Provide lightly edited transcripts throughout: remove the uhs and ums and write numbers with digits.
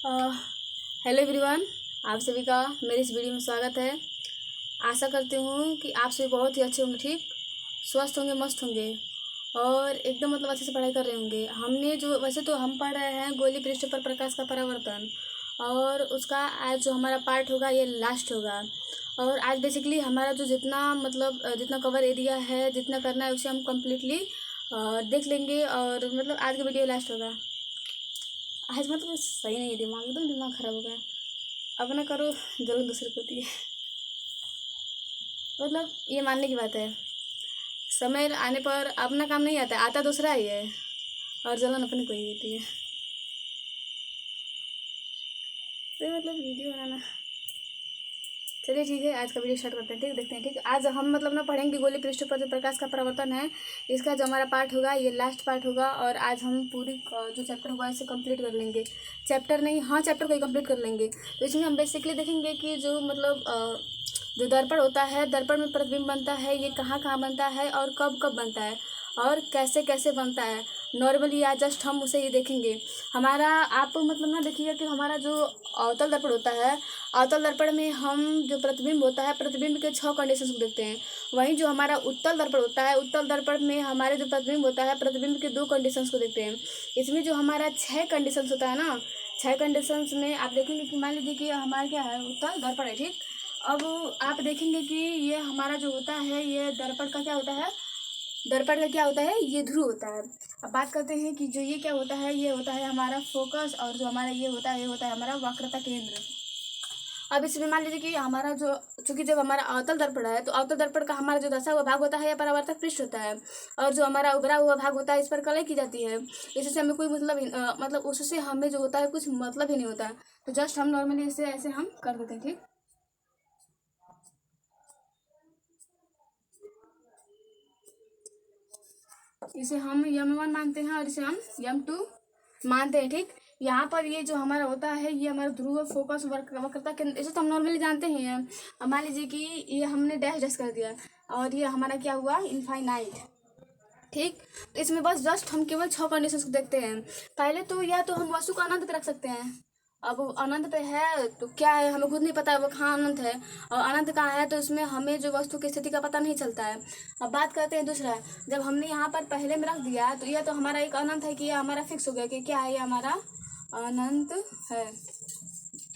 अ, hello everyone. आप सभी का मेरे इस वीडियो में स्वागत है। आशा करती हूँ कि आप सभी बहुत ही अच्छे होंगे, ठीक स्वस्थ होंगे, मस्त होंगे और एकदम अच्छे से पढ़ाई कर रहे होंगे। हमने जो वैसे तो हम पढ़ रहे हैं गोली पृष्ठ पर प्रकाश का परावर्तन, और उसका आज जो हमारा पार्ट होगा ये लास्ट होगा। और आज बेसिकली हमारा जो जितना कवर एरिया है, जितना करना है उसे हम कम्प्लीटली देख लेंगे। और आज का वीडियो लास्ट होगा। आज सही नहीं है, दिमाग एकदम दिमाग खराब हो गया। अब ना करो जलन दूसरे को होती है। ये मानने की बात है, समय आने पर अपना काम नहीं आता, आता दूसरा ही है और जलन अपने को ही होती है। तो वीडियो बनाना, चलिए ठीक है, आज का वीडियो स्टार्ट करते हैं। ठीक, देखते हैं। ठीक, आज हम ना पढ़ेंगे गोली पृष्ठ पर जो प्रकाश का परावर्तन है, इसका जो हमारा पार्ट होगा ये लास्ट पार्ट होगा। और आज हम पूरी जो चैप्टर होगा इसे कंप्लीट कर लेंगे। चैप्टर नहीं, हाँ चैप्टर को ही कंप्लीट कर लेंगे। तो इसमें हम बेसिकली देखेंगे कि जो दर्पण होता है, दर्पण में प्रतिबिंब बनता है, ये कहाँ कहाँ बनता है और कब कब बनता है और कैसे कैसे बनता है। नॉर्मली या जस्ट हम उसे ही देखेंगे। हमारा आप ना देखिएगा कि हमारा जो अवतल दर्पण होता है, अवतल दर्पण में हम जो प्रतिबिंब होता है, प्रतिबिंब के 6 कंडीशंस को देखते हैं। वहीं जो हमारा उत्तल दर्पण होता है, उत्तल दर्पण में हमारे जो प्रतिबिंब होता है, प्रतिबिंब के 2 कंडीशंस को देखते हैं। इसमें जो हमारा 6 कंडीशंस होता है ना, 6 कंडीशंस में आप देखेंगे कि मान लीजिए कि हमारा क्या है, उत्तल दर्पण है। ठीक, अब आप देखेंगे कि ये हमारा जो होता है, ये दर्पण का क्या होता है, दर्पण का क्या होता है, ये ध्रुव होता है। अब बात करते हैं कि जो ये क्या होता है, ये होता है हमारा फोकस, और जो हमारा ये होता है, ये होता है हमारा वक्रता केंद्र। अब इसमें मान लीजिए कि हमारा जो, चूंकि जब हमारा अवतल दर्पण है तो अवतल दर्पण का हमारा जो दशा हुआ भाग होता है या परावर्तक पृष्ठ होता है, और जो हमारा उभरा हुआ भाग होता है इस पर कलई की जाती है। इससे हमें कोई उससे हमें जो होता है कुछ मतलब ही नहीं होता है। तो जस्ट हम नॉर्मली इसे ऐसे हम कर देते हैं। ठीक, इसे हम यम 1 मानते हैं और इसे हम यम 2 मानते हैं। ठीक, यहाँ पर ये जो हमारा होता है, ये हमारा ध्रुव फोकस वक्रता केंद्र, इसे तो हम नॉर्मली जानते ही हैं। अब मान लीजिए कि ये हमने डैश डैश कर दिया और ये हमारा क्या हुआ, इनफाइनाइट। ठीक, तो इसमें बस जस्ट हम केवल 6 कंडीशंस को देखते हैं। पहले तो या तो हम वस्तु को अनंत पे रख सकते हैं। अब वो अनंत पे है तो क्या है, हमें खुद नहीं पता है वो कहाँ अनंत है, और अनंत कहाँ है तो इसमें हमें जो वस्तु की स्थिति का पता नहीं चलता है। अब बात करते हैं दूसरा, जब हमने यहाँ पर पहले में रख दिया तो यह तो हमारा एक अनंत है कि यह हमारा फिक्स हो गया कि क्या है, ये हमारा अनंत है।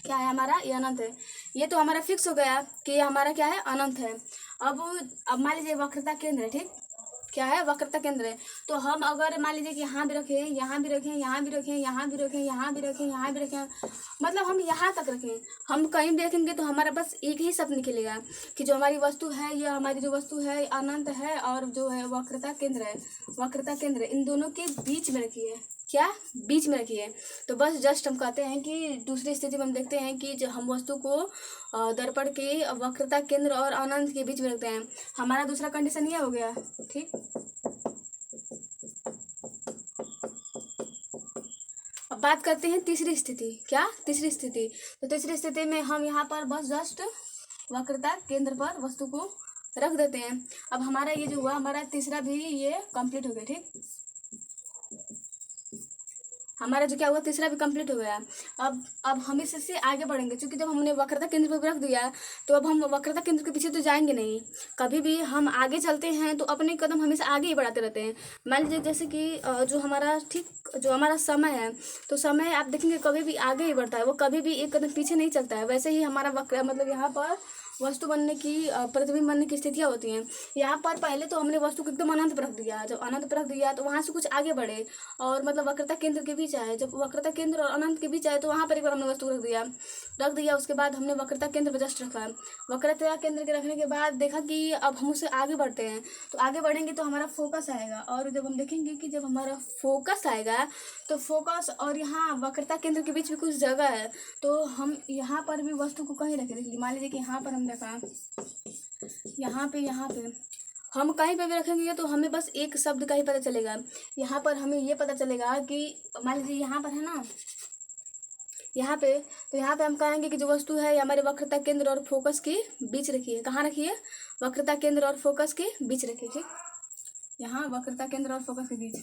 क्या है हमारा, ये अनंत है। ये तो हमारा फिक्स हो गया कि ये हमारा क्या है, अनंत है। अब अब मान लीजिए वक्रता केंद्र है। ठीक, क्या है, वक्रता केंद्र है। तो हम अगर मान लीजिए कि यहाँ भी रखें, यहाँ भी रखें, यहाँ भी रखें, यहाँ भी रखें, यहाँ भी रखें, यहाँ भी रखें, हम यहाँ तक रखें, हम कहीं भी रखेंगे तो हमारा बस एक ही शब्द निकलेगा कि जो हमारी वस्तु है, यह हमारी जो वस्तु है अनंत है, और जो है वक्रता केंद्र है। वक्रता केंद्र इन दोनों के बीच में रखी है। क्या, बीच में रखी है। तो बस जस्ट हम कहते हैं कि दूसरी स्थिति में हम देखते हैं कि जो हम वस्तु को दर्पण के वक्रता केंद्र और अनंत के बीच में रखते हैं। हमारा दूसरा कंडीशन ये हो गया। ठीक, अब बात करते हैं तीसरी स्थिति। क्या, तीसरी स्थिति। तो तीसरी स्थिति में हम यहाँ पर बस जस्ट वक्रता केंद्र पर वस्तु को रख देते हैं। अब हमारा ये जो हुआ, हमारा तीसरा भी ये कंप्लीट हो गया। ठीक, हमारा जो क्या हुआ, तीसरा भी कंप्लीट हो गया। अब हम इससे आगे बढ़ेंगे, क्योंकि जब हमने वक्रता केंद्र पर रख दिया तो अब हम वक्रता केंद्र के पीछे तो जाएंगे नहीं। कभी भी हम आगे चलते हैं तो अपने कदम हमेशा आगे ही बढ़ाते रहते हैं। मान लीजिए जैसे कि जो हमारा, ठीक, जो हमारा समय है, तो समय आप देखेंगे कभी भी आगे ही बढ़ता है, वो कभी भी एक कदम पीछे नहीं चलता है। वैसे ही हमारा वक्र यहाँ पर वस्तु बनने की, प्रतिबिंब बनने की स्थितियाँ होती हैं। यहाँ पर पहले तो हमने वस्तु को एकदम अनंत पर रख दिया। जब अनंत पर रख दिया तो वहाँ से कुछ आगे बढ़े, और वक्रता केंद्र के बीच आए। जब वक्रता केंद्र और अनंत के बीच आए तो वहाँ पर एक बार हमने वस्तु को रख दिया। उसके बाद हमने वक्रता केंद्र पर जस्ट रखा। वक्रता केंद्र के रखने के बाद देखा कि अब हम उससे आगे बढ़ते हैं। तो आगे बढ़ेंगे तो हमारा फोकस आएगा, और जब हम देखेंगे कि जब हमारा फोकस आएगा तो फोकस और यहाँ वक्रता केंद्र के बीच में कुछ जगह है, तो हम यहाँ पर भी वस्तु को कहीं रखें। देखिए, मान लीजिए कि यहाँ पर हमने रखा, यहाँ पे हम कहीं पे भी रखेंगे तो हमें बस एक शब्द का ही पता चलेगा। यहाँ पर हमें ये पता चलेगा कि मान लीजिए यहाँ पर है ना, यहाँ पे, तो यहाँ पे हम कहेंगे कि जो वस्तु है ये हमारे वक्रता केंद्र और फोकस के बीच रखी है। कहाँ रखी है, वक्रता केंद्र और फोकस के बीच रखी है। ठीक, यहाँ वक्रता केंद्र और फोकस के बीच।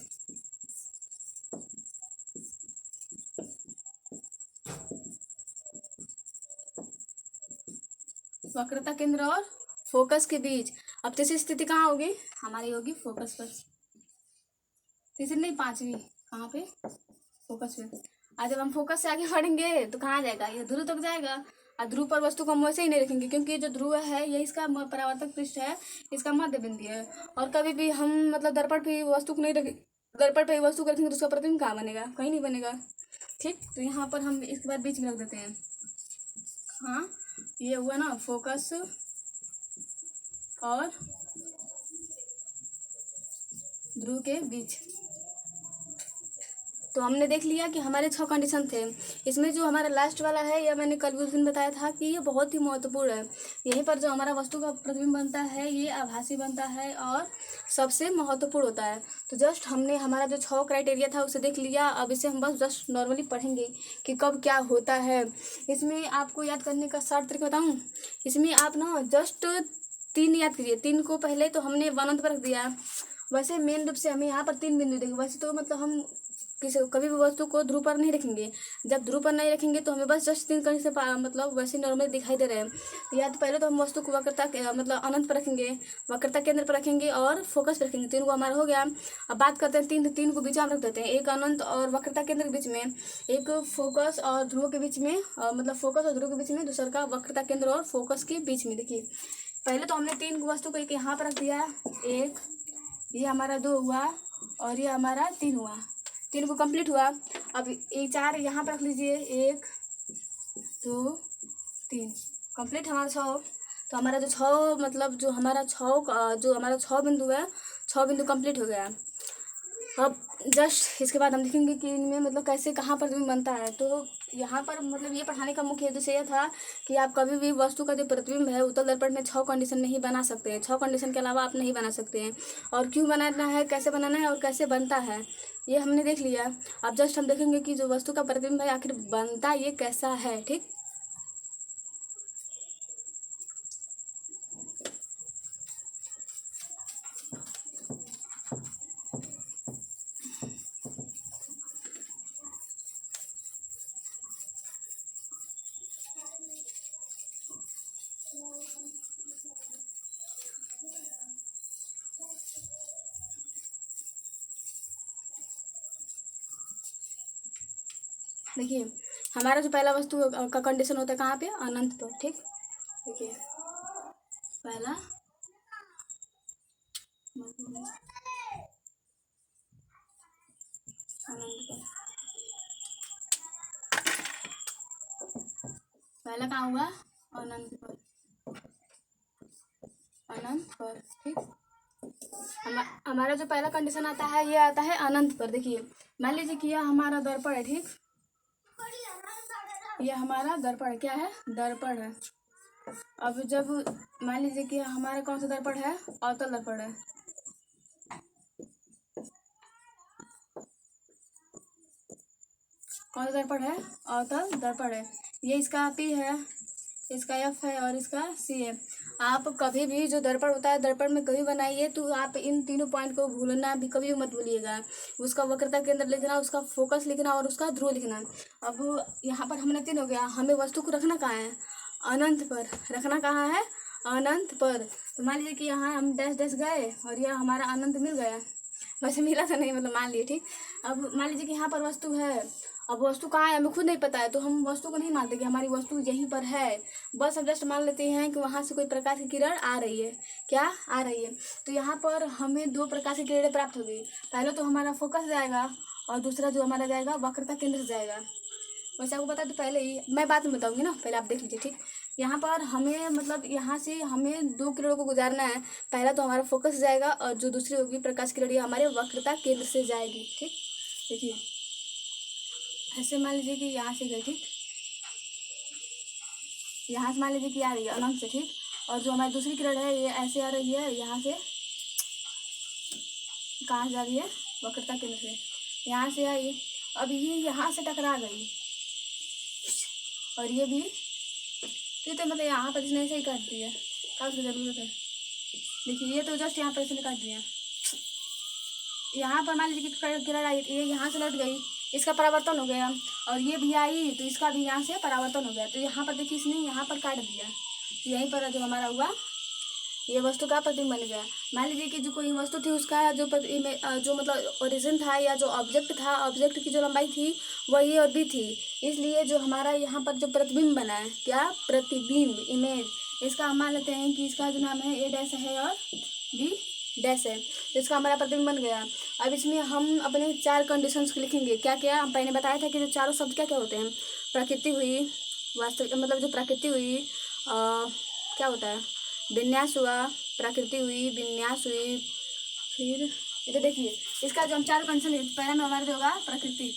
वक्रता केंद्र और फोकस के बीच। अब तीसरी स्थिति कहाँ होगी, हमारी होगी फोकस पर। तीसरी नहीं, पांचवी कहाँ पे, फोकस पे। आज जब हम फोकस से आगे बढ़ेंगे तो कहाँ जाएगा, ये ध्रुव तक जाएगा। और ध्रुव पर वस्तु को हम वैसे ही नहीं रखेंगे, क्योंकि ये जो ध्रुव है ये इसका परावर्तक पृष्ठ है, इसका मध्य बिंदु है। और कभी भी हम मतलब दर्पण पे वस्तु को नहीं रखें, दर्पण पे वस्तु को रखेंगे तो उसका प्रतिबिंब कहाँ बनेगा, कहीं नहीं बनेगा। ठीक, तो यहाँ पर हम इसके बाद बीच में रख देते हैं। हाँ, ये हुआ ना फोकस और ध्रुव के बीच। तो हमने देख लिया कि हमारे 6 कंडीशन थे। इसमें जो हमारा लास्ट वाला है, यह मैंने कल भी उस दिन बताया था कि ये बहुत ही महत्वपूर्ण है। यहीं पर जो हमारा वस्तु का प्रतिबिंब बनता है ये आभासी बनता है और सबसे महत्वपूर्ण होता है। तो जस्ट हमने हमारा जो 6 क्राइटेरिया था उसे देख लिया। अब इसे हम बस जस्ट नॉर्मली पढ़ेंगे कि कब क्या होता है। इसमें आपको याद करने का शॉर्ट तरीका बताऊँ, इसमें आप ना जस्ट 3 याद कीजिए। 3 को पहले तो हमने अनंत पर रख दिया। वैसे मेन रूप से हमें यहाँ पर 3 बिंदु देंगे। वैसे तो मतलब हम किसी कभी भी वस्तु को ध्रुव पर नहीं रखेंगे। जब ध्रुव पर नहीं रखेंगे तो हमें बस जस्ट 3 कहीं से मतलब वैसे नॉर्मल दिखाई दे रहे हैं। या तो पहले तो हम वस्तु को वक्रता मतलब अनंत पर रखेंगे, वक्रता केंद्र पर रखेंगे और फोकस पर रखेंगे। 3 को हमारा हो गया। अब बात करते हैं 3 को बीच में रख देते हैं। एक अनंत और वक्रता केंद्र के बीच में, एक फोकस और ध्रुव के बीच में, मतलब फोकस और ध्रुव के बीच में, दूसरा का वक्रता केंद्र और फोकस के बीच में। देखिए पहले तो हमने 3 वस्तु को एक यहाँ पर रख दिया, एक ये हमारा 2 हुआ और ये हमारा 3 हुआ। 3 को कंप्लीट हुआ। अब ये 4 यहाँ पर रख लीजिए, 1 2 3 कंप्लीट हमारा 6। तो हमारा जो 6 मतलब जो हमारा 6 बिंदु है, 6 बिंदु कंप्लीट हो गया। अब जस्ट इसके बाद हम देखेंगे कि इनमें मतलब कैसे कहाँ पर प्रतिबिंब बनता है। तो यहाँ पर मतलब ये पढ़ाने का मुख्य उद्देश्य यह था कि आप कभी भी वस्तु का जो प्रतिबिंब है उत्तल दर्पण में 6 कंडीशन नहीं बना सकते हैं। 6 कंडीशन के अलावा आप नहीं बना सकते हैं। और क्यों बनाना है, कैसे बनाना है और कैसे बनता है ये हमने देख लिया। अब जस्ट हम देखेंगे कि जो वस्तु का प्रतिबिंब है आखिर बनता ये कैसा है। ठीक, देखिए हमारा जो पहला वस्तु का कंडीशन होता है कहाँ पे, अनंत पर। ठीक, देखिए पहला अनंत पर, पहला कहाँ हुआ, अनंत पर, अनंत पर। ठीक, हमारा जो पहला कंडीशन आता है ये आता है अनंत पर। देखिए मान लीजिए कि यह हमारा दर्पण है। ठीक, ये हमारा दर्पण है, क्या है, दर्पण है। अब जब मान लीजिए कि हमारा कौन सा दर्पण है, अवतल दर्पण है। कौन सा दर्पण है, अवतल दर्पण है। ये इसका P है, इसका F है और इसका C है। आप कभी भी जो दर्पण होता है दर्पण में कभी बनाइए तो आप इन तीनों पॉइंट को भूलना भी कभी भी मत भूलिएगा। उसका वक्रता केंद्र लिखना, उसका फोकस लिखना और उसका ध्रुव लिखना। अब यहाँ पर हमने 3 हो गया। हमें वस्तु को रखना कहाँ है, अनंत पर। रखना कहाँ है, अनंत पर। तो मान लीजिए कि यहाँ हम डैश डैश गए और यह हमारा अनंत मिल गया। वैसे मिला तो नहीं, मतलब मान लिए। ठीक, अब मान लीजिए कि यहाँ पर वस्तु है। अब वस्तु कहाँ है हमें खुद नहीं पता है, तो हम वस्तु को नहीं मानते कि हमारी वस्तु यहीं पर है। बस हम जस्ट मान लेते हैं कि वहाँ से कोई प्रकाश की किरण आ रही है। क्या आ रही है, तो यहाँ पर हमें 2 प्रकाश की किरणें प्राप्त होगी। पहले तो हमारा फोकस जाएगा और दूसरा जो हमारा जाएगा वक्रता केंद्र से जाएगा। वैसे आपको बता तो पहले ही, मैं बाद में बताऊँगी ना, पहले आप देख लीजिए। ठीक, यहाँ पर हमें मतलब यहाँ से हमें 2 किरणों को गुजारना है। पहला तो हमारा फोकस जाएगा और जो दूसरी होगी प्रकाश किरण ये हमारे वक्रता केंद्र से जाएगी। ठीक, देखिए ऐसे मान लीजिए कि यहाँ से गए। ठीक, यहाँ से मान लीजिए कि आ रही है अनंत से। ठीक, और जो हमारी दूसरी किरण है ये ऐसे आ रही है, यहाँ से कहाँ जा रही है, वक्रता केंद्र से यहाँ से आई। अब ये यहाँ से टकरा गई और ये भी, तो मतलब यहाँ पर इसने ऐसे ही काट दिया, क्या उसकी ज़रूरत है। देखिए ये तो जस्ट यहाँ पर इसने काट दिया। यहाँ पर मान लीजिए कि किरण आई, ये यहाँ से लौट गई, इसका परावर्तन हो गया, और ये भी आई तो इसका भी यहाँ से परावर्तन हो गया। तो यहाँ पर देखिए इसने यहाँ पर काट दिया, यहीं पर जो हमारा हुआ ये वस्तु का प्रतिबिंब बन गया। मान लीजिए कि जो कोई वस्तु थी उसका जो जो मतलब ओरिजिन था या जो ऑब्जेक्ट था, ऑब्जेक्ट की जो लंबाई थी वह ये और बी थी, इसलिए जो हमारा यहाँ पर जो प्रतिबिंब बना है, क्या प्रतिबिंब, इमेज, इसका हम मान लेते हैं कि इसका जो नाम है ए डैश है और बी डैश है, तो इसका हमारा प्रतिबिंब बन गया। अब इसमें हम अपने 4 कंडीशंस लिखेंगे। क्या क्या हम पहले बताया था कि जो चारों शब्द क्या क्या होते हैं, प्रकृति हुई, वास्तविक मतलब जो प्रकृति हुई, क्या होता है, विन्यास हुआ, प्रकृति हुई, विन्यास हुई, फिर इधर देखिए इसका जो हम 4 कंडीशन, पहला में हमारा जो होगा प्रकृति,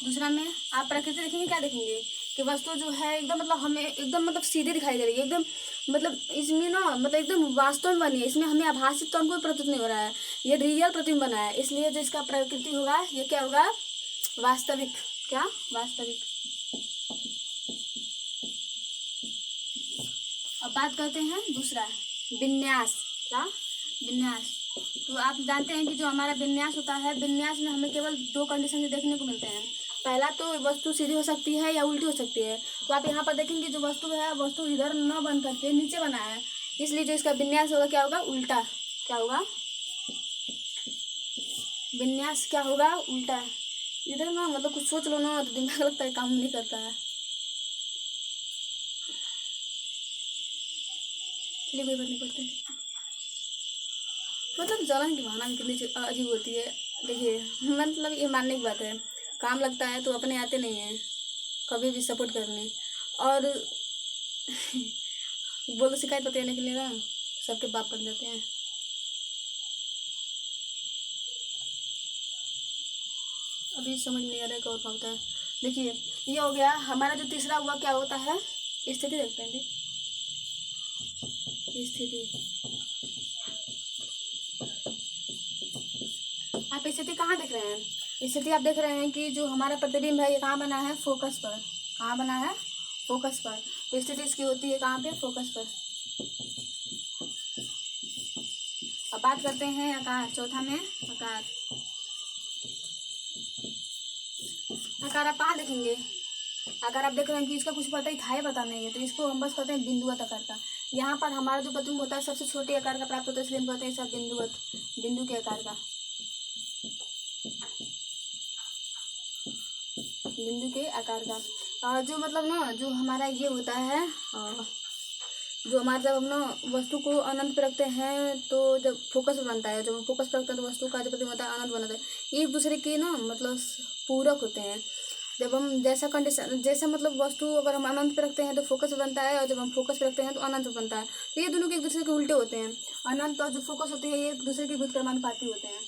दूसरा में आप प्रकृति देखेंगे क्या देखेंगे कि वस्तु जो है एकदम मतलब हमें एकदम मतलब सीधे दिखाई दे रही है, एकदम मतलब इसमें ना मतलब एकदम वास्तव में बनी है, इसमें हमें आभासी तौर कोई प्रतीत नहीं हो रहा है, ये रियल प्रतिबिंब बना है, इसलिए जो इसका प्रकृति होगा ये क्या होगा, वास्तविक, क्या वास्तविक। अब बात करते हैं दूसरा विन्यास, क्या विन्यास। तो आप जानते हैं कि जो हमारा विन्यास होता है, विन्यास में हमें केवल 2 कंडीशन देखने को मिलते हैं। पहला तो वस्तु सीधी हो सकती है या उल्टी हो सकती है। तो आप यहाँ पर देखेंगे जो वस्तु है, वस्तु इधर न बन करके नीचे बना है, इसलिए जो इसका विन्यास होगा क्या होगा, उल्टा। क्या होगा, विन्यास क्या होगा, उल्टा। इधर ना मतलब कुछ सोच लो ना तो दिमाग लगता है काम नहीं करता है। चलिए कोई बात नहीं, पढ़ते हैं। मतलब जलन की भावना भी कितनी अजीब होती है। देखिए मतलब ये मानने की बात है, काम लगता है तो अपने आते नहीं हैं कभी भी सपोर्ट करने, और बोलो शिकायत होती है के लिए ना सबके बाप बन जाते हैं। अभी समझ नहीं आ रहा है क्या होता है। देखिए ये हो गया हमारा जो तीसरा हुआ, क्या होता है, स्थिति। देखते हैं स्थिति। आप स्थिति कहाँ देख रहे हैं, स्थिति आप देख रहे हैं कि जो हमारा प्रतिबिंब है ये कहाँ बना है, फोकस पर। कहाँ बना है, फोकस पर। तो स्थिति इसकी होती है कहाँ पे, फोकस पर। अब बात करते हैं आकार, चौथा में आकार। आकार आप कहाँ देखेंगे, अगर आप देख रहे हैं कि इसका कुछ पता ही था ही पता नहीं है, तो इसको हम बस कहते हैं बिंदुवत आकार का। यहाँ पर हमारा जो प्रतिबिंब होता है सबसे छोटे आकार का प्राप्त होता है, इसलिए हम कहते हैं सब बिंदुवत, बिंदु के आकार का, बिंदु के आकार का। जो मतलब ना जो हमारा ये होता है, जो हमारा जब हम ना वस्तु को अनंत पे रखते हैं तो जब फोकस पे बनता है, जब फोकस पे रखते हैं तो वस्तु का जो प्रतिबिंब होता है अनंत बनता है। ये एक दूसरे के ना मतलब पूरक होते हैं। जब हम जैसा कंडीशन, जैसा मतलब वस्तु अगर हम अनंत पे रखते हैं तो फोकस बनता है, और जब हम फोकस पे रखते हैं तो अनंत बनता है। तो ये दोनों के एक दूसरे के उल्टे होते हैं। अनंत और जो फोकस होते हैं ये एक दूसरे के व्युत्क्रमानुपाती होते हैं,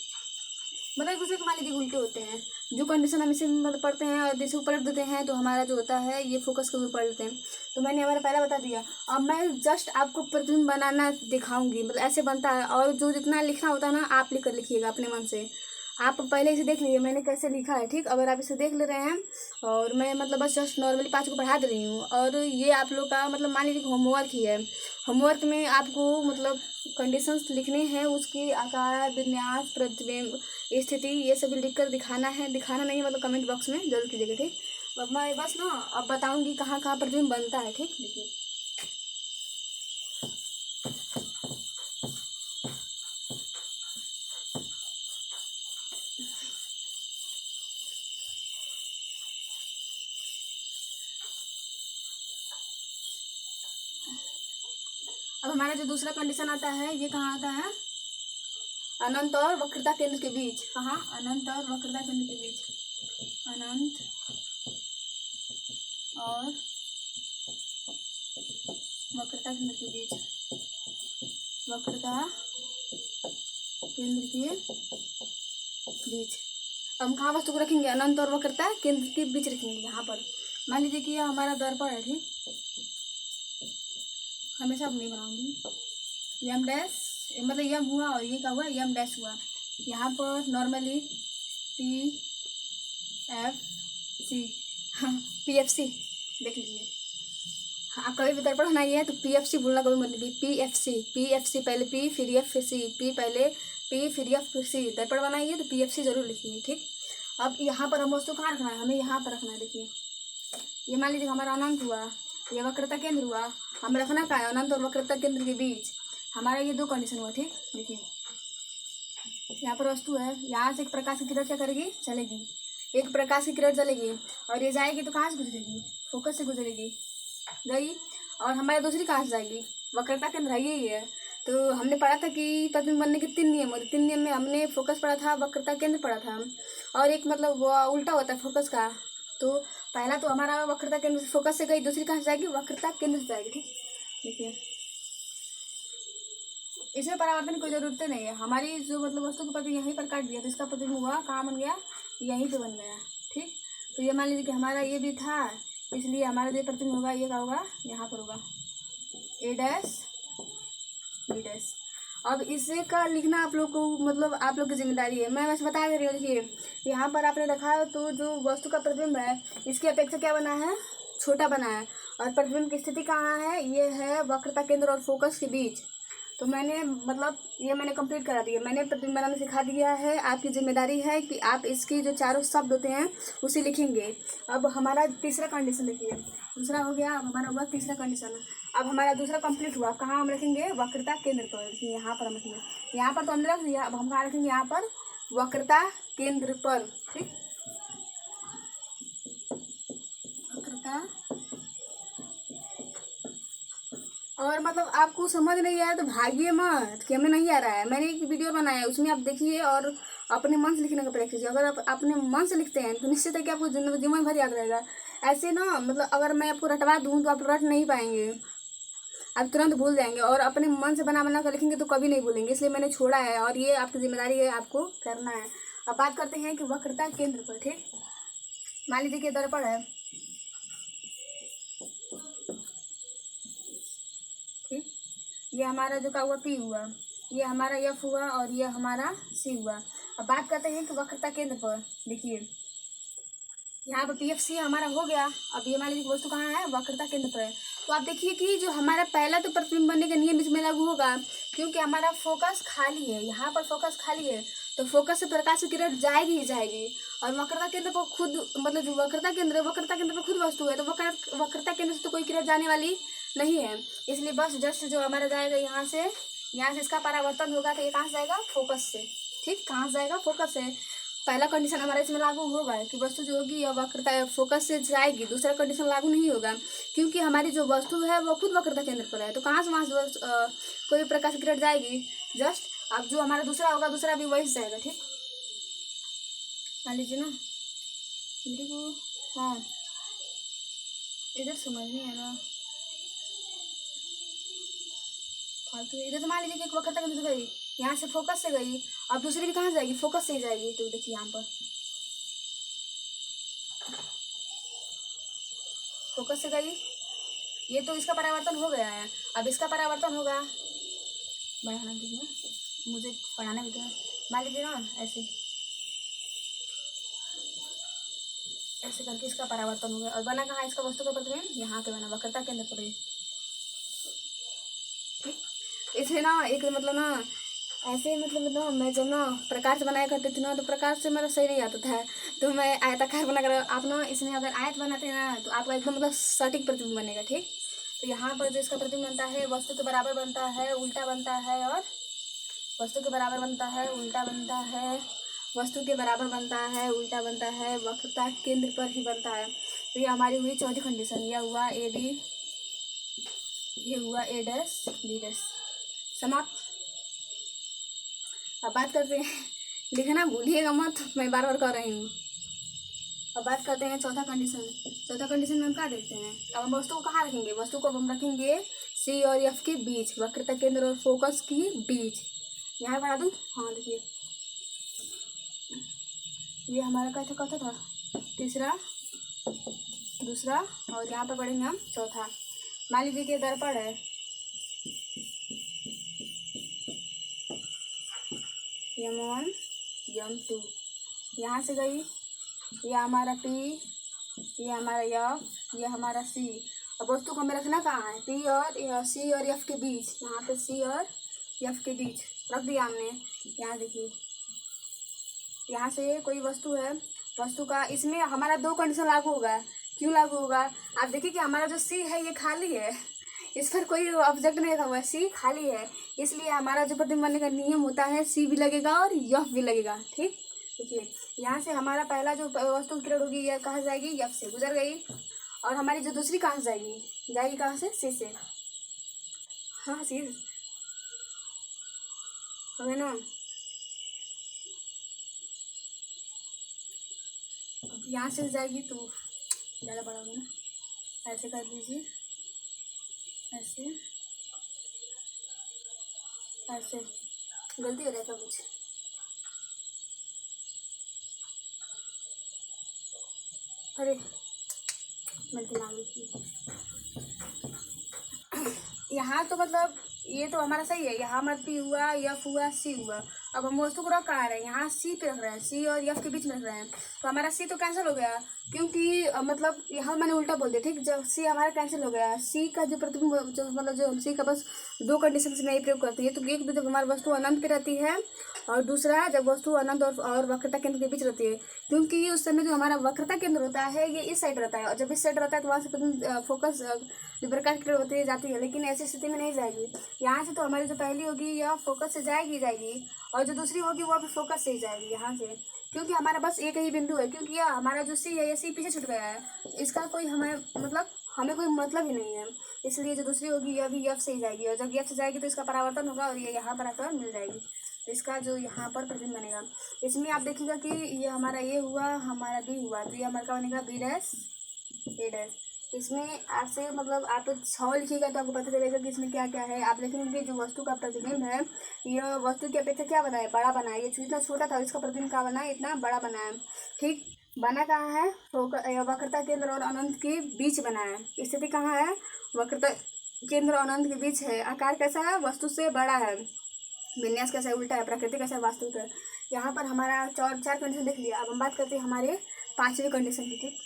मतलब एक दूसरे के मान लीजिए उल्टे होते हैं। जो कंडीशन हम इसे मतलब पढ़ते हैं और जैसे पलट देते हैं तो हमारा जो होता है ये फोकस के ऊपर पढ़ लेते हैं। तो मैंने हमारा पहला बता दिया। अब मैं जस्ट आपको प्रतिबिंब बनाना दिखाऊंगी, मतलब ऐसे बनता है, और जो जितना लिखना होता है ना आप लिख कर लिखिएगा अपने मन से। आप पहले इसे देख लीजिए मैंने कैसे लिखा है, ठीक। अगर आप इसे देख ले रहे हैं और मैं मतलब बस जस्ट नॉर्मली 5 को पढ़ा दे रही हूँ, और ये आप लोग का मतलब मान लीजिए होमवर्क ही है। होमवर्क में आपको मतलब कंडीशंस लिखने हैं, उसकी आकार, विन्यास, प्रतिबिंब, स्थिति, ये सभी लिख कर दिखाना है। दिखाना नहीं है मतलब कमेंट बॉक्स में जरूर कीजिएगा, ठीक। अब मैं बस ना अब बताऊँगी कहाँ कहाँ प्रतिबिंब बनता है, ठीक। देखिए अब हमारा जो दूसरा कंडीशन आता है ये कहाँ आता है, अनंत और वक्रता केंद्र के बीच। कहाँ, अनंत और वक्रता केंद्र के बीच। अनंत और वक्रता केंद्र के बीच, वक्रता केंद्र के बीच। हम कहाँ वस्तु को रखेंगे, अनंत और वक्रता केंद्र के बीच रखेंगे। यहाँ पर मान लीजिए कि यह हमारा दर्पण है, ठीक। हमेशा अब नहीं बनाऊंगी। यम डैश मतलब यम हुआ और ये क्या हुआ, यम डैश हुआ। यहाँ पर नॉर्मली PFC, हाँ PFC देख लीजिए। आप कभी भी दर्पण बनाइए तो PFC बोलना कभी मत लीजिए। PFC पहले P फिर FC, P पहले P फिर FC। दर्पण बनाइए तो PFC जरूर लिखिए, ठीक। अब यहाँ पर हम वस्तु कहाँ रखना है, हमें यहाँ पर रखना है। देखिए ये मान लीजिए हमारा अनंत हुआ, ये वक्रता केंद्र हुआ, हम रखना कहाँ है, अनंत और वक्रता केंद्र के बीच। हमारा ये दो कंडीशन हुआ, ठीक। देखिए यहाँ पर वस्तु है, यहाँ से एक प्रकाश की किरण क्या करेगी, चलेगी, एक प्रकाश की किरण चलेगी और ये जाएगी तो कहाँ से गुजरेगी, फोकस से गुजरेगी, गई। और हमारी दूसरी कहाँ से जाएगी, वक्रता केंद्र है यही है। तो हमने पढ़ा था कि प्रतिबिंब बनने के 3 नियम होते, 3 नियम में हमने फोकस पढ़ा था, वक्रता केंद्र पढ़ा था, और एक मतलब वो उल्टा होता है फोकस का। तो पहला तो हमारा वक्रता केंद्र से फोकस से गई, दूसरी कहाँ से जाएगी, वक्रता केंद्र से जाएगी, ठीक। देखिए इसमें परावर्तन की कोई जरूरत नहीं है, हमारी जो मतलब वस्तु का प्रतिबिंब यहीं पर काट दिया तो इसका प्रतिबिंब हुआ कहाँ बन गया, यहीं पे बन गया, ठीक। तो ये मान लीजिए कि हमारा ये भी था, इसलिए हमारा जो प्रतिबिंब होगा ये क्या होगा, यहाँ पर होगा ए डैश बी डैश। अब इसे का लिखना आप लोग को मतलब आप लोग की जिम्मेदारी है, मैं बस बता दे रही हूँ। देखिए यहाँ पर आपने रखा तो जो वस्तु का प्रतिबिंब है इसकी अपेक्षा क्या बना है, छोटा बना है, और प्रतिबिंब की स्थिति कहाँ है, ये है वक्रता केंद्र और फोकस के बीच। तो मैंने मतलब ये मैंने कंप्लीट करा दिया, मैंने प्रतिबिंब बनाना सिखा दिया है। आपकी जिम्मेदारी है कि आप इसकी जो चारों शब्द होते हैं उसे लिखेंगे। अब हमारा तीसरा कंडीशन देखिए, दूसरा हो गया, अब हमारा हुआ तीसरा कंडीशन। अब हमारा दूसरा कंप्लीट हुआ, कहाँ हम रखेंगे, वक्रता केंद्र पर। देखिए यहाँ पर हम रखेंगे, यहाँ पर तो हमने रख दिया, अब हम कहाँ रखेंगे, यहाँ पर वक्रता केंद्र पर, ठीक। वक्रता, और मतलब आपको समझ नहीं आया तो भागिए मत कि हमें नहीं आ रहा है। मैंने एक वीडियो बनाया है उसमें आप देखिए और अपने मन से लिखने का प्रयास कीजिए। अगर आप अपने मन से लिखते हैं तो निश्चित है कि आपको जीवन भर याद रहेगा। ऐसे ना मतलब अगर मैं आपको रटवा दूँ तो आप रट नहीं पाएंगे, आप तुरंत भूल जाएंगे, और अपने मन से बना बना कर लिखेंगे तो कभी नहीं भूलेंगे। इसलिए मैंने छोड़ा है और ये आपकी जिम्मेदारी है, आपको करना है। अब बात करते हैं कि वक्रता केंद्र पर, ठीक। मान लीजिए कि दर्पण है, ठीक। ये हमारा जो का हुआ पी हुआ, ये हमारा एफ हुआ और ये हमारा सी हुआ। अब बात करते हैं कि वक्रता केंद्र पर। देखिए यहाँ पर पी एफ सी हमारा हो गया। अब ये मान लीजिए वस्तु कहाँ है, वक्रता केंद्र पर है। तो आप देखिए कि जो हमारा पहला तो प्रतिबिंब बनने का नियम इसमें लागू होगा, क्योंकि हमारा फोकस खाली है, यहाँ पर फोकस खाली है तो फोकस से प्रकाश की किरण जाएगी ही जाएगी। और वक्रता केंद्र पर खुद मतलब जो वक्रता केंद्र पर खुद वस्तु है, तो वक्रता केंद्र से तो कोई किरण जाने वाली नहीं है। इसलिए बस जस्ट जो हमारा जाएगा यहाँ से इसका परावर्तन होगा तो ये कहाँ से जाएगा, फोकस से, ठीक। कहाँ से जाएगा, फोकस से। पहला कंडीशन हमारा इसमें लागू होगा कि वस्तु जो होगी यह वक्रता फोकस से जाएगी। दूसरा कंडीशन लागू नहीं होगा क्योंकि हमारी जो वस्तु है वो खुद वक्रता केंद्र पर है, तो कहाँ से वहाँ से कोई प्रकाश की किरण जाएगी, जस्ट। अब जो हमारा दूसरा होगा, दूसरा भी वही से जाएगा, ठीक। मान लीजिए ना मेरे को, हाँ इधर समझ नहीं आ रहा फालतू। इधर तो मान लीजिए कि एक वक्रता केंद्र से गई, यहाँ से फोकस से गई, अब दूसरी भी कहाँ से जाएगी, फोकस से ही जाएगी। तो देखिए यहाँ पर फोकस से गई, ये तो इसका परावर्तन हो गया है, अब इसका परावर्तन होगा। बढ़ाना दीजिए, मुझे पढ़ाना भी तो है। मान लीजिए ना ऐसे ऐसे करके इसका परावर्तन हो गया, और बना कहाँ इसका वस्तु का प्रतिबिंब, यहाँ पे बना वक्रता केंद्र पर, ठीक। इसमें ना एक मतलब ना ऐसे मतलब ना मैं जब ना प्रकार से बनाया करती थी ना तो प्रकार से मेरा सही नहीं आता था, तो मैं आयताकार बना कर, आप ना इसमें अगर आयत बनाते हैं ना तो आपका एकदम मतलब सटीक प्रतिबिंब बनेगा, ठीक। तो यहाँ पर जो इसका प्रतिबिंब बनता है वस्तु के बराबर बनता है, उल्टा बनता है, और वस्तु के बराबर बनता है, उल्टा बनता है, वस्तु के बराबर बनता है, उल्टा बनता है, वक्रता केंद्र पर ही बनता है। तो ये हमारी हुई चौथी कंडीशन। यह हुआ ए बी, ये हुआ ए डैश बी डैश, समाप्त। अब बात करते हैं, लिखना भूलिएगा मत, मैं बार बार कर रही हूँ। अब बात करते हैं चौथा कंडीशन। चौथा कंडीशन में हम क्या देखते हैं, अब हम वस्तु को कहाँ रखेंगे, वस्तु को हम रखेंगे सी और एफ के बीच, वक्रता केंद्र और फोकस के बीच। यहाँ बढ़ा दूँ, हाँ देखिए ये हमारा कौन था, तीसरा, दूसरा, और यहाँ पर पढ़ेंगे हम चौथा। मान लीजिए कि दर्पण है, M1 M2, यहाँ से गई, ये हमारा P, ये हमारा F, ये हमारा C। अब वस्तु को हमें रखना कहाँ है, P और C और F के बीच, यहाँ पे C और F के बीच रख दिया हमने। यहाँ देखिए यहाँ से कोई वस्तु है वस्तु का, इसमें हमारा दो कंडीशन लागू होगा। क्यों लागू होगा? आप देखिए कि हमारा जो सी है ये खाली है, इस पर कोई ऑब्जेक्ट नहीं रखा हुआ है, सी खाली है, इसलिए हमारा जो प्रतिबिंब बनने का नियम होता है सी भी लगेगा और यफ भी लगेगा। ठीक, देखिए यहाँ से हमारा पहला जो वस्तु किरण होगी यह कहाँ जाएगी? यफ से गुजर गई, और हमारी जो दूसरी कहाँ से जाएगी? जाएगी कहाँ से? सी से। हाँ सी है ना। अब यहाँ से जाएगी तो ज़्यादा बड़ा होगा ना, ऐसे कर दीजिए, ऐसे ऐसे, गलती हो रहा था कुछ। अरे मैं दिमाग में, यहाँ तो मतलब ये तो हमारा सही है, यहाँ मत पी हुआ, यफ हुआ, सी हुआ। अब हम वस्तु को रख कहाँ रहे हैं? यहाँ सी पे रख रहे हैं, सी और यफ के बीच में रख रहे हैं, तो हमारा सी तो कैंसिल हो गया, क्योंकि मतलब यहाँ मैंने उल्टा बोल दिया। ठीक, जब सी हमारा कैंसिल हो गया, सी का जो प्रतिबिंब जो मतलब जो सी का बस दो कंडीशन से नहीं प्रयोग करती है, तो एक तो जब हमारी वस्तु अनंत पे रहती है, और दूसरा जब वस्तु अनंत और वक्रता केंद्र के बीच रहती है, क्योंकि उस समय जो हमारा वक्रता केंद्र होता है ये इस साइड रहता है, और जब इस साइड रहता है तो वहाँ से फोकस जो प्रकाश किरण होती है जाती है, लेकिन ऐसी स्थिति में नहीं जाएगी। यहाँ से तो हमारी जो पहली होगी यह फोकस से जाएगी, और जो दूसरी होगी वो भी फोकस से ही जाएगी यहाँ से, क्योंकि हमारा बस एक ही बिंदु है, क्योंकि यह हमारा जो सी है ये सी पीछे छूट गया है, इसका कोई हमें कोई मतलब ही नहीं है, इसलिए जो दूसरी होगी यह भी यफ से ही जाएगी, और जब यफ से जाएगी तो इसका परावर्तन होगा और ये यहाँ पर आकर मिल जाएगी, तो इसका जो यहाँ पर प्रतिबिंब बनेगा। इसमें आप देखिएगा कि ये हमारा ए हुआ, हमारा बी हुआ, तो ये हमारा क्या बनेगा? बी डैश ए डैश। इसमें आपसे मतलब आप 6 लिखिएगा तो आपको पता चलेगा कि इसमें क्या क्या है। आप देखेंगे जो वस्तु का प्रतिबिंब है यह वस्तु की अपेक्षा क्या बना है? बड़ा बना है। ये इतना छोटा था, इसका प्रतिबिंब क्या बना है? इतना बड़ा बना है। ठीक, बना कहाँ है? वक्रता केंद्र और अनंत के बीच बना है। स्थिति कहाँ है? वक्रता केंद्र और अनंत के बीच है। आकार कैसा है? वस्तु से बड़ा है। विन्यास कैसा है? उल्टा है। प्रकृति कैसा है? वास्तविक है। यहाँ पर हमारा चार कंडीशन देख लिया। अब हम बात करते हैं हमारे 5वीं कंडीशन की। ठीक,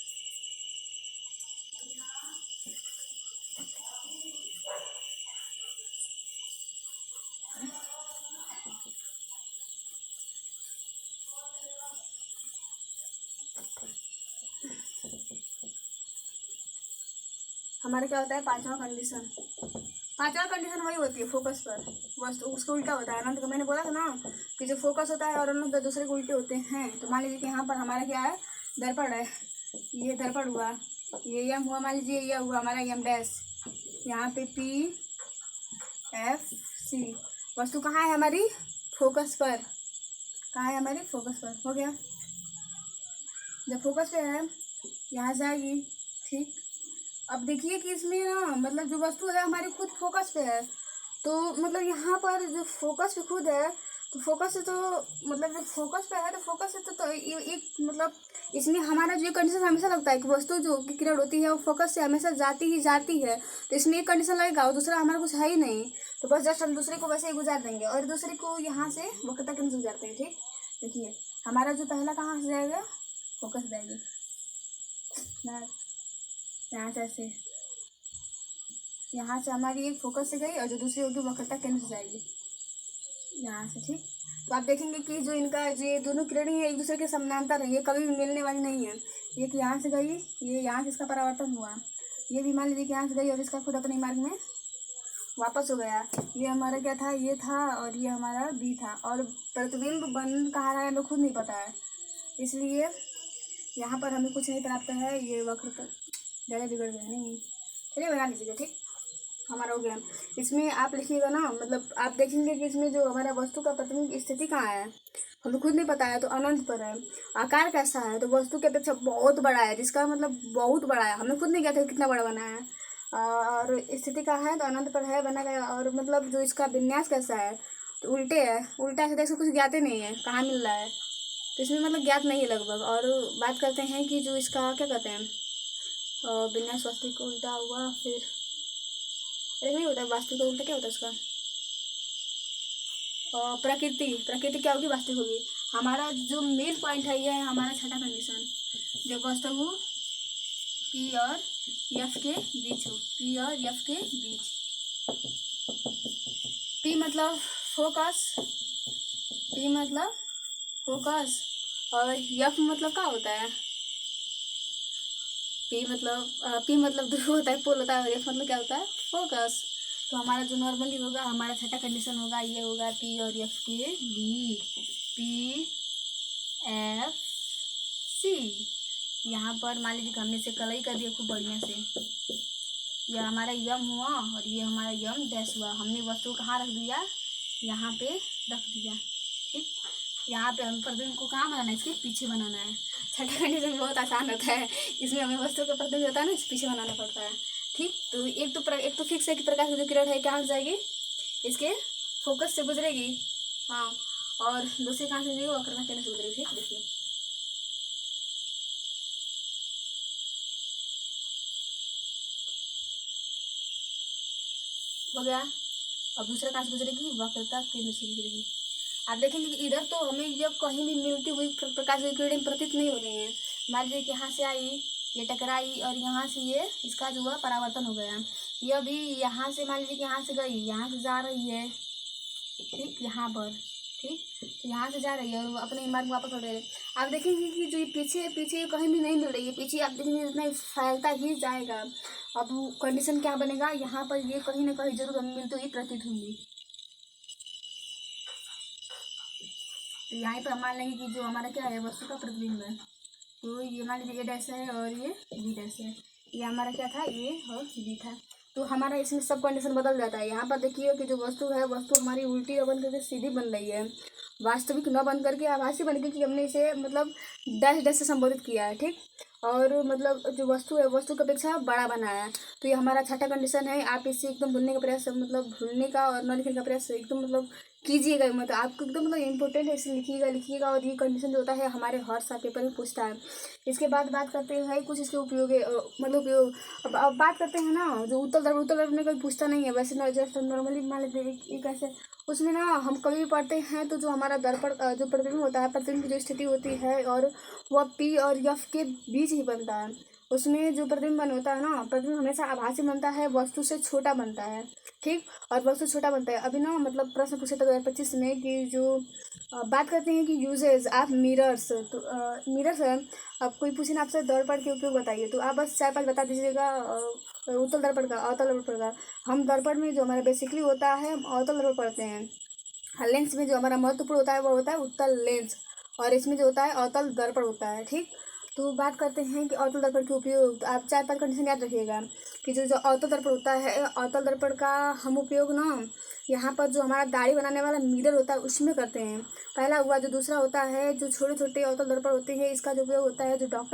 हमारा क्या होता है? 5वां कंडीशन। 5वां कंडीशन वही होती है फोकस पर वस्तु, उसका उल्टा होता है। अनंत का मैंने बोला था ना कि जो फोकस होता है और अनंत दूसरे के उल्टे होते हैं। तो मान लीजिए कि यहाँ पर हमारा क्या है? दर्पण है, ये दर्पण हुआ, ये यम हुआ, मान लीजिए यह हुआ हमारा यम डैश, यहाँ पे पी एफ सी। वस्तु कहाँ है हमारी? फोकस पर। कहाँ है हमारी? फोकस पर। हो गया, जब फोकस पे है यहाँ जाएगी। ठीक, अब देखिए कि इसमें ना मतलब जो वस्तु है हमारी खुद फोकस पे है, तो मतलब यहाँ पर जो फोकस पे खुद है, तो फोकस से तो मतलब जो फोकस पे है तो फोकस से तो ये एक मतलब इसमें हमारा जो कंडीशन हमेशा लगता है कि वस्तु जो की किरण होती है वो फोकस से हमेशा जाती है, तो इसमें एक कंडीशन लगेगा और दूसरा हमारा कुछ है ही नहीं, तो बस जस्ट हम दूसरे को वैसे ही गुजार देंगे और दूसरे को यहाँ से वक्रता केंद्र से गुजारते हैं। ठीक, देखिए हमारा जो पहला कहाँ से जाएगा? फोकस जाएगी, यहाँ से ऐसे, यहाँ से हमारी एक फोकस से गई और जो दूसरी होगी वक्रता केंद्र से जाएगी यहाँ से। ठीक, तो आप देखेंगे कि जो इनका ये दोनों किरण है एक दूसरे के समानांतर है, ये कभी भी मिलने वाली नहीं है। एक यहाँ से गई, ये यहाँ से इसका परावर्तन हुआ, ये भी मान लीजिए कि यहाँ से गई और इसका खुद अपने मार्ग में वापस हो गया। ये हमारा क्या था? ये था और ये हमारा बी था, और प्रतिबिंब बन कहाँ रहा है हमें खुद नहीं पता है, इसलिए यहाँ पर हमें कुछ नहीं प्राप्त है। ये वक्रता ज़्यादा बिगड़ गया नहीं, चलिए बना लीजिएगा। ठीक, हमारा हो गया। इसमें आप लिखिएगा ना, मतलब आप देखेंगे कि इसमें जो हमारा वस्तु का प्रतिबिंब स्थिति कहाँ है हमें खुद नहीं पता है, तो अनंत पर है। आकार कैसा है? तो वस्तु की अपेक्षा बहुत बड़ा है, जिसका मतलब बहुत बड़ा है, हमें खुद नहीं कहते कितना बड़ा बना है। और स्थिति कहाँ है? तो अनंत पर है, बना गया। और मतलब जो इसका विन्यास कैसा है? तो उल्टे है। उल्टा से देख कुछ ज्ञात ही नहीं है कहाँ मिल रहा है, तो इसमें मतलब ज्ञात नहीं है लगभग। और बात करते हैं कि जो इसका क्या कहते हैं विन्यास, वास्तविक उल्टा हुआ, फिर अरे नहीं होता वास्तविक उल्टा, क्या होता है इसका? प्रकृति क्या होगी? वास्तविक होगी। हमारा जो मेन पॉइंट है ये है हमारा 6वां कंडीशन, जब वस्तु पी और एफ के बीच हो, पी और एफ के बीच। पी मतलब फोकस, पी मतलब फोकस और यफ मतलब क्या होता है? पी मतलब ध्रुव होता है, पोल होता है, और एफ मतलब क्या होता है? फोकस। तो हमारा जो नॉर्मली होगा, हमारा छठा कंडीशन होगा, ये होगा पी और एफ के बी, पी एफ सी। यहाँ पर मान लीजिए कि हमने इसे कलई कर दिया खूब बढ़िया से। यह हमारा यम हुआ और ये हमारा यम डैश हुआ। हमने वस्तु कहाँ रख दिया? यहाँ पे रख दिया। ठीक, यहाँ पे हम प्रतिबिंब को कहाँ बनाना है? इसके पीछे बनाना है। छठा कंडीशन बहुत आसान होता है, इसमें हमें वस्तु का प्रतिबिंब होता है ना, इस पीछे बनाना पड़ता है। ठीक, तो एक तो फिक्स है कि प्रकाश की जो किरण है कहाँ से जाएगी? इसके फोकस से गुजरेगी। हाँ, और दूसरी कहाँ से जाएगी? वक्रता केंद्र से गुजरेगी। ठीक, देखिए हो गया। अब दूसरा कहाँ से गुजरेगी? वक्रता केंद्र से गुजरेगी। आप देखेंगे कि इधर तो हमें ये कहीं भी मिलती हुई प्रकाश की किरणें प्रतीत नहीं हो रही हैं। मान लीजिए कि यहाँ से आई, ये टकराई और यहाँ से ये इसका जो है परावर्तन हो गया। ये भी यहाँ से मान लीजिए कि यहाँ से गई, यहाँ से जा रही है। ठीक, यहाँ पर। ठीक, तो यहाँ से जा रही है और अपने मार्ग वापस लौट रही है। आप देखेंगे कि जो ये पीछे पीछे कहीं भी नहीं मिल रही है, पीछे आप देखेंगे इतना फैलता ही जाएगा। अब कंडीशन क्या बनेगा? यहाँ पर ये कहीं ना कहीं जरूर हमें मिलती हुई प्रतीत होंगी। तो यहाँ पर हम मान लेंगे कि जो हमारा क्या है, वस्तु का प्रतिबिंब है। तो ये मान लीजिए ए डैश है और ये बी डैश है। ये हमारा क्या था? ए और बी था। तो हमारा इसमें सब कंडीशन बदल जाता है। यहाँ पर देखिए कि जो वस्तु है, वस्तु हमारी उल्टी न बन करके सीधी बन रही है, वास्तविक न बन करके आभासी बन गई, कि हमने इसे मतलब डैश डैश से संबोधित किया है। ठीक, और मतलब जो वस्तु है, वस्तु की अपेक्षा बड़ा बनाया है। तो ये हमारा छठा कंडीशन है। आप इसे एकदम भूलने का प्रयास, मतलब भूलने का और न लिखने का प्रयास एकदम मतलब कीजिएगा। मतलब आपको एकदम मतलब इम्पोर्टेंट है, इसे लिखिएगा। और ये कंडीशन जो होता है हमारे हर साल पेपर में पूछता है। इसके बाद बात करते हैं कुछ इसके उपयोग, मतलब उपयोग। अब बात करते हैं ना, जो उत्तल दर्पण में कोई पूछता नहीं है वैसे ना, जस्ट नॉर्मली मान लेते हैं कैसे। उसमें ना हम कभी भी पढ़ते हैं तो जो हमारा दर्पण जो प्रतिबिंब होता है, प्रतिबिंब की जो स्थिति होती है, और वह पी और एफ के बीच ही बनता है। उसमें जो प्रतिबिंब होता है ना, प्रतिबिंब हमेशा आभासी बनता है, वस्तु से छोटा बनता है। ठीक, और वस्तु छोटा बनता है। अभी ना मतलब प्रश्न पूछे था 2025 में कि जो बात करते हैं कि यूजेज ऑफ मिरर्स। तो मिरर्स है, अब कोई पूछे ना आपसे दर्पण के उपयोग बताइए, तो आप बस 4-5 बता दीजिएगा। उत्तल दर्पण का, अवतल दर्पण का। हम दर्पण में जो हमारा बेसिकली होता है, हम अवतल दर्पण पढ़ते हैं। लेंस में जो हमारा महत्वपूर्ण होता है वो होता है उत्तल लेंस, और इसमें जो होता है अवतल दर्पण होता है। ठीक, तो बात करते हैं कि अवतल दर्पण के उपयोग। तो आप 4-5 कंडीशन याद रखिएगा कि जो जो अवतल दर्पण होता है, अवतल दर्पण का हम उपयोग ना यहाँ पर जो हमारा दाढ़ी बनाने वाला मिरर होता है उसमें करते हैं। पहला हुआ। जो दूसरा होता है, जो छोटे छोटे अवतल दर्पण होते हैं, इसका जो उपयोग होता है जो डॉक्टर